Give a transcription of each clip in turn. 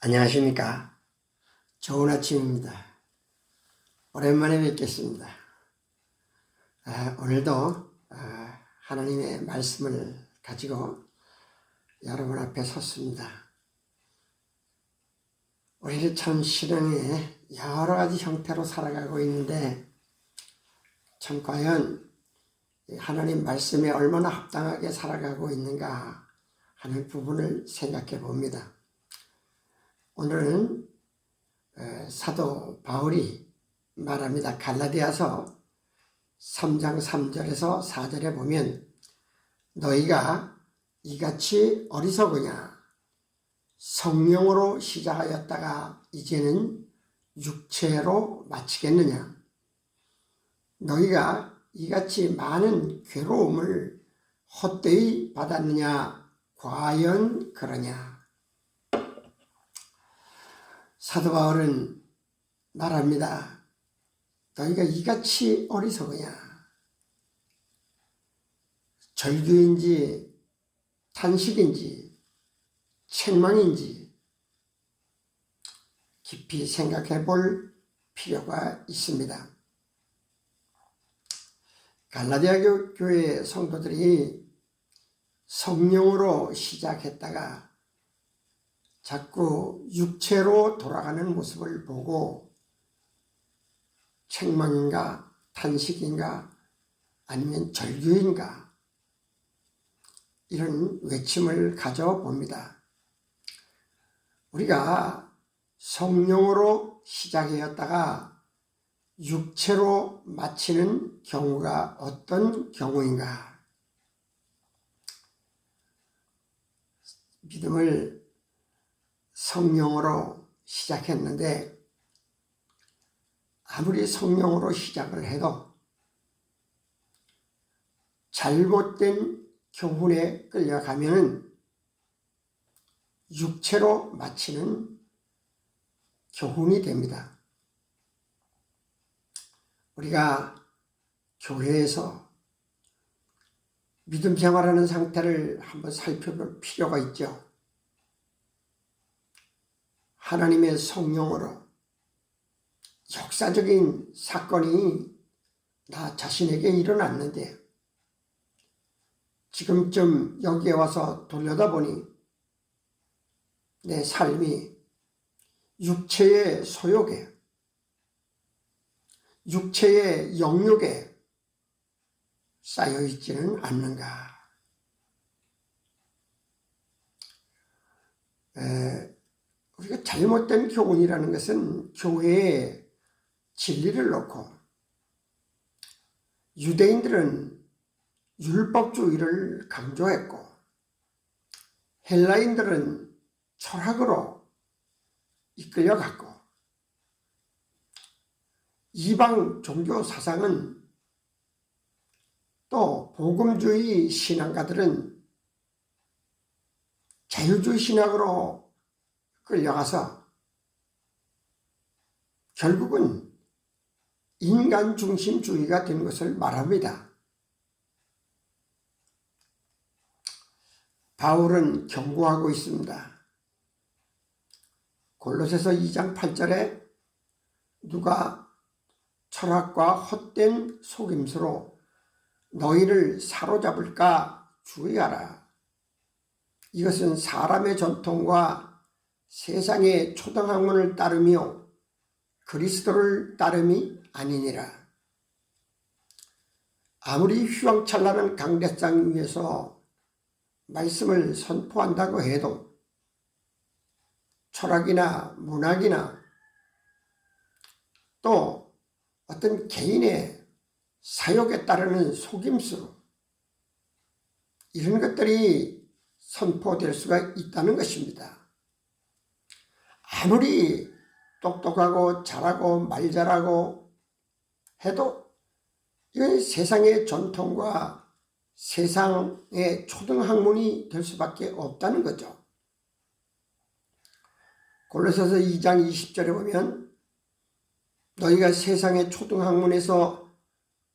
안녕하십니까. 좋은 아침입니다. 오랜만에 뵙겠습니다. 오늘도 하나님의 말씀을 가지고 여러분 앞에 섰습니다. 우리는 참 신앙에 여러 가지 형태로 살아가고 있는데 참 과연 하나님 말씀에 얼마나 합당하게 살아가고 있는가 하는 부분을 생각해 봅니다. 오늘은 사도 바울이 말합니다. 갈라디아서 3장 3절에서 4절에 보면 너희가 이같이 어리석으냐 성령으로 시작하였다가 이제는 육체로 마치겠느냐 너희가 이같이 많은 괴로움을 헛되이 받았느냐 과연 그러냐. 사도 바울은 말합니다. 너희가 이같이 어리석으냐. 절규인지 탄식인지 책망인지 깊이 생각해 볼 필요가 있습니다. 갈라디아 교회 성도들이 성령으로 시작했다가 자꾸 육체로 돌아가는 모습을 보고 책망인가 탄식인가 아니면 절규인가 이런 외침을 가져봅니다. 우리가 성령으로 시작하였다가 육체로 마치는 경우가 어떤 경우인가? 믿음을 성령으로 시작했는데 아무리 성령으로 시작을 해도 잘못된 교훈에 끌려가면 육체로 마치는 교훈이 됩니다. 우리가 교회에서 믿음 생활하는 상태를 한번 살펴볼 필요가 있죠. 하나님의 성령으로 역사적인 사건이 나 자신에게 일어났는데 지금쯤 여기에 와서 돌려다보니 내 삶이 육체의 소욕에 육체의 영욕에 쌓여있지는 않는가. 우리가 잘못된 교훈이라는 것은 교회에 진리를 놓고 유대인들은 율법주의를 강조했고 헬라인들은 철학으로 이끌려갔고 이방 종교 사상은 또 복음주의 신앙가들은 자유주의 신학으로 끌려가서 결국은 인간 중심주의가 된 것을 말합니다. 바울은 경고하고 있습니다. 골로새서 2장 8절에 누가 철학과 헛된 속임수로 너희를 사로잡을까 주의하라. 이것은 사람의 전통과 세상의 초등학문을 따르며 그리스도를 따름이 아니니라. 아무리 휘황찬란한 강대상 위에서 말씀을 선포한다고 해도 철학이나 문학이나 또 어떤 개인의 사욕에 따르는 속임수 이런 것들이 선포될 수가 있다는 것입니다. 아무리 똑똑하고 잘하고 말 잘하고 해도 이건 세상의 전통과 세상의 초등학문이 될 수밖에 없다는 거죠. 골로새서 2장 20절에 보면 너희가 세상의 초등학문에서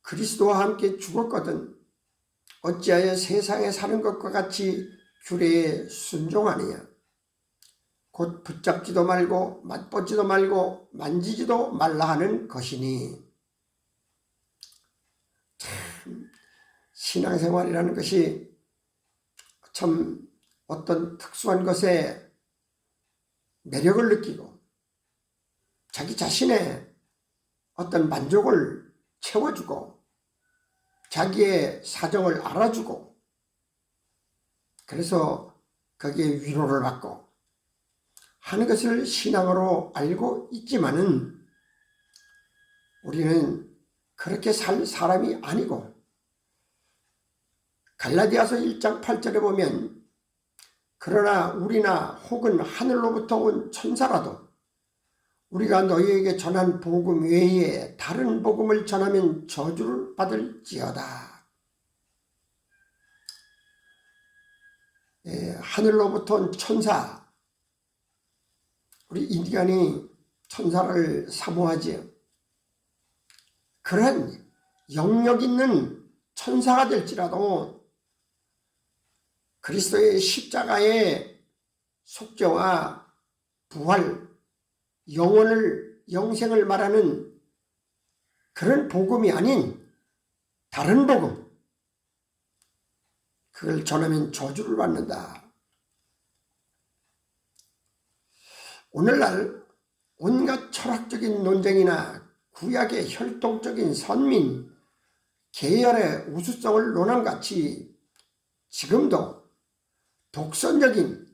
그리스도와 함께 죽었거든 어찌하여 세상에 사는 것과 같이 규례에 순종하느냐. 곧 붙잡지도 말고 맛보지도 말고 만지지도 말라 하는 것이니. 참 신앙생활이라는 것이 참 어떤 특수한 것에 매력을 느끼고 자기 자신의 어떤 만족을 채워주고 자기의 사정을 알아주고 그래서 거기에 위로를 받고 하는 것을 신앙으로 알고 있지만은 우리는 그렇게 살 사람이 아니고 갈라디아서 1장 8절에 보면 그러나 우리나 혹은 하늘로부터 온 천사라도 우리가 너희에게 전한 복음 외에 다른 복음을 전하면 저주를 받을지어다. 하늘로부터 온 천사, 우리 인간이 천사를 사모하지요. 그런 영역 있는 천사가 될지라도 그리스도의 십자가의 속죄와 부활, 영생을 말하는 그런 복음이 아닌 다른 복음, 그걸 전하면 저주를 받는다. 오늘날 온갖 철학적인 논쟁이나 구약의 혈통적인 선민, 계열의 우수성을 논함같이 지금도 독선적인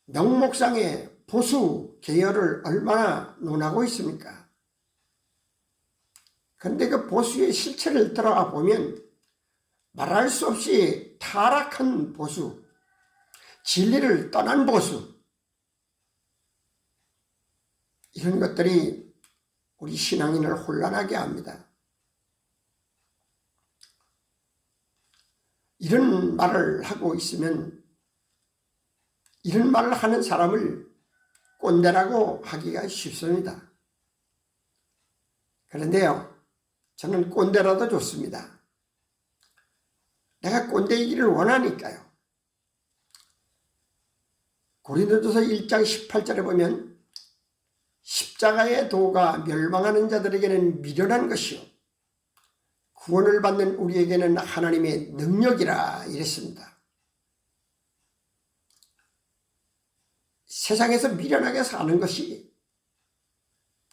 명목상의 보수 계열을 얼마나 논하고 있습니까? 그런데 그 보수의 실체를 들어가 보면 말할 수 없이 타락한 보수, 진리를 떠난 보수, 이런 것들이 우리 신앙인을 혼란하게 합니다. 이런 말을 하고 있으면 이런 말을 하는 사람을 꼰대라고 하기가 쉽습니다. 그런데요, 저는 꼰대라도 좋습니다. 내가 꼰대이기를 원하니까요. 고린도전서 1장 18절에 보면 십자가의 도가 멸망하는 자들에게는 미련한 것이요 구원을 받는 우리에게는 하나님의 능력이라 이랬습니다. 세상에서 미련하게 사는 것이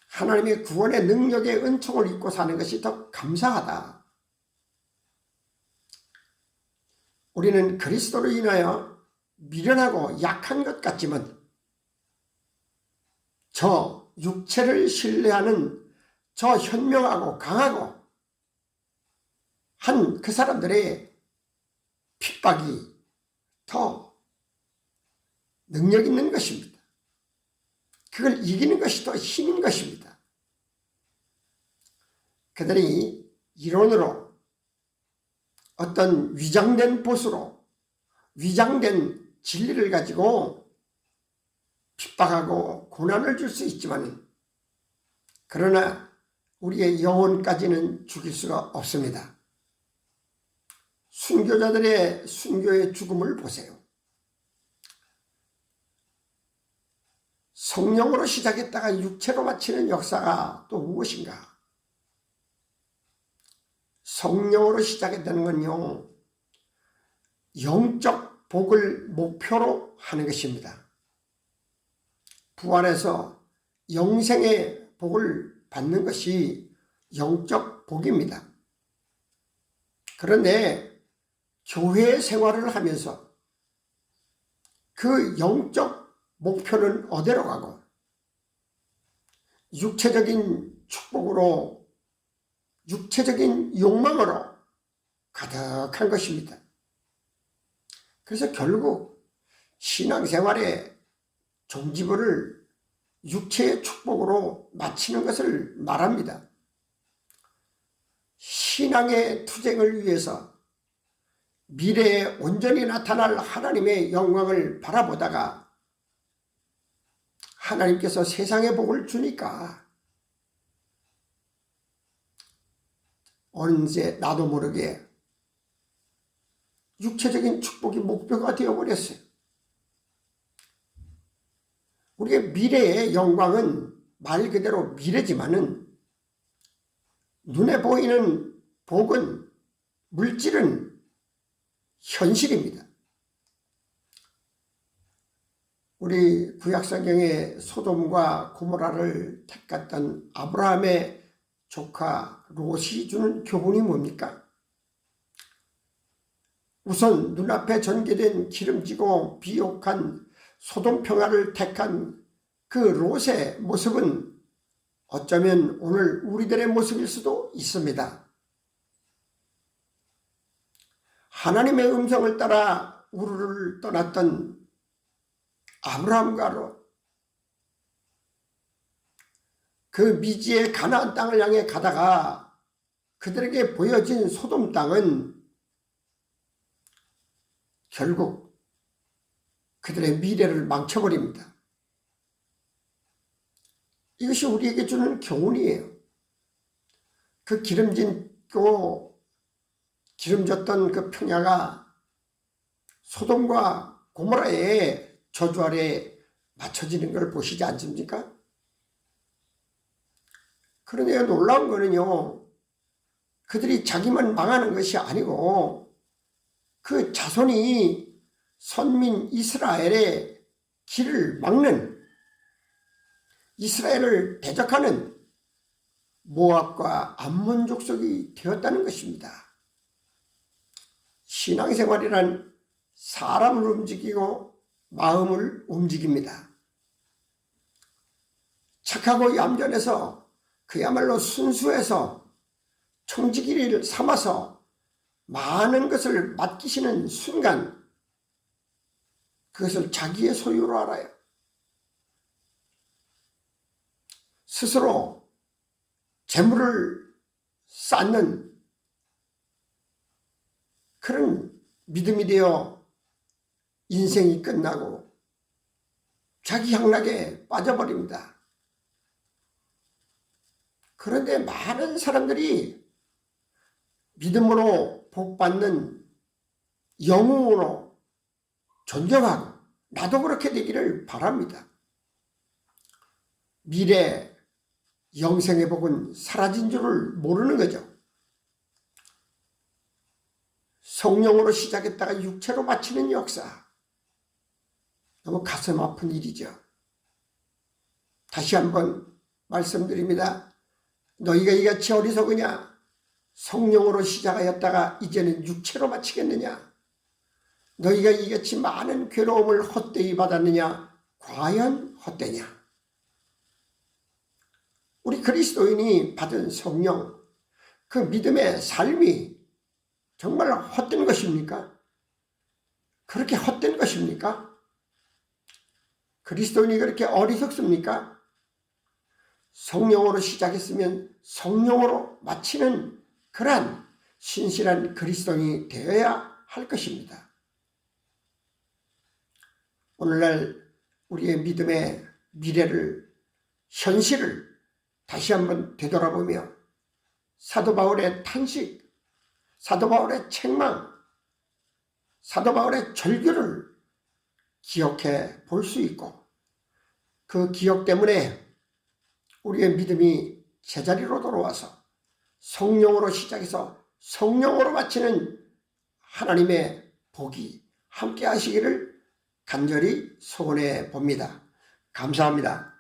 하나님의 구원의 능력의 은총을 입고 사는 것이 더 감사하다. 우리는 그리스도로 인하여 미련하고 약한 것 같지만 저 육체를 신뢰하는 저 현명하고 강하고 한 그 사람들의 핍박이 더 능력 있는 것입니다. 그걸 이기는 것이 더 힘인 것입니다. 그들이 이론으로 어떤 위장된 보수로 위장된 진리를 가지고 핍박하고 고난을 줄 수 있지만 그러나 우리의 영혼까지는 죽일 수가 없습니다. 순교자들의 순교의 죽음을 보세요. 성령으로 시작했다가 육체로 마치는 역사가 또 무엇인가? 성령으로 시작했다는 건요, 영적 복을 목표로 하는 것입니다. 부활해서 영생의 복을 받는 것이 영적 복입니다. 그런데 교회 생활을 하면서 그 영적 목표는 어디로 가고 육체적인 축복으로 육체적인 욕망으로 가득한 것입니다. 그래서 결국 신앙생활의 종지부를 육체의 축복으로 마치는 것을 말합니다. 신앙의 투쟁을 위해서 미래에 온전히 나타날 하나님의 영광을 바라보다가 하나님께서 세상의 복을 주니까 언제 나도 모르게 육체적인 축복이 목표가 되어버렸어요. 우리의 미래의 영광은 말 그대로 미래지만은 눈에 보이는 복은, 물질은 현실입니다. 우리 구약성경에 소돔과 고모라를 택했던 아브라함의 조카 롯이 주는 교훈이 뭡니까? 우선 눈앞에 전개된 기름지고 비옥한 소돔 평화를 택한 그 롯의 모습은 어쩌면 오늘 우리들의 모습일 수도 있습니다. 하나님의 음성을 따라 우르를 떠났던 아브라함과 롯, 그 미지의 가나안 땅을 향해 가다가 그들에게 보여진 소돔 땅은 결국 그들의 미래를 망쳐버립니다. 이것이 우리에게 주는 교훈이에요. 그 기름졌던 그 평야가 소돔과 고모라의 저주 아래 맞춰지는 걸 보시지 않습니까? 그런데 놀라운 거는요, 그들이 자기만 망하는 것이 아니고 그 자손이 선민 이스라엘의 길을 막는, 이스라엘을 대적하는 모압과 암몬 족속이 되었다는 것입니다. 신앙생활이란 사람을 움직이고 마음을 움직입니다. 착하고 얌전해서 그야말로 순수해서 청지기를 삼아서 많은 것을 맡기시는 순간 그것을 자기의 소유로 알아요. 스스로 재물을 쌓는 그런 믿음이 되어 인생이 끝나고 자기 향락에 빠져버립니다. 그런데 많은 사람들이 믿음으로 복받는 영웅으로 존경하고 나도 그렇게 되기를 바랍니다. 미래 영생의 복은 사라진 줄을 모르는 거죠. 성령으로 시작했다가 육체로 마치는 역사. 너무 가슴 아픈 일이죠. 다시 한번 말씀드립니다. 너희가 이같이 어리석으냐? 성령으로 시작하였다가 이제는 육체로 마치겠느냐? 너희가 이같이 많은 괴로움을 헛되이 받았느냐? 과연 헛되냐? 우리 그리스도인이 받은 성령, 그 믿음의 삶이 정말 헛된 것입니까? 그렇게 헛된 것입니까? 그리스도인이 그렇게 어리석습니까? 성령으로 시작했으면 성령으로 마치는 그러한 신실한 그리스도인이 되어야 할 것입니다. 오늘날 우리의 믿음의 미래를, 현실을 다시 한번 되돌아보며 사도 바울의 탄식, 사도 바울의 책망, 사도 바울의 절규를 기억해 볼 수 있고 그 기억 때문에 우리의 믿음이 제자리로 돌아와서 성령으로 시작해서 성령으로 마치는 하나님의 복이 함께 하시기를 간절히 소원해 봅니다. 감사합니다.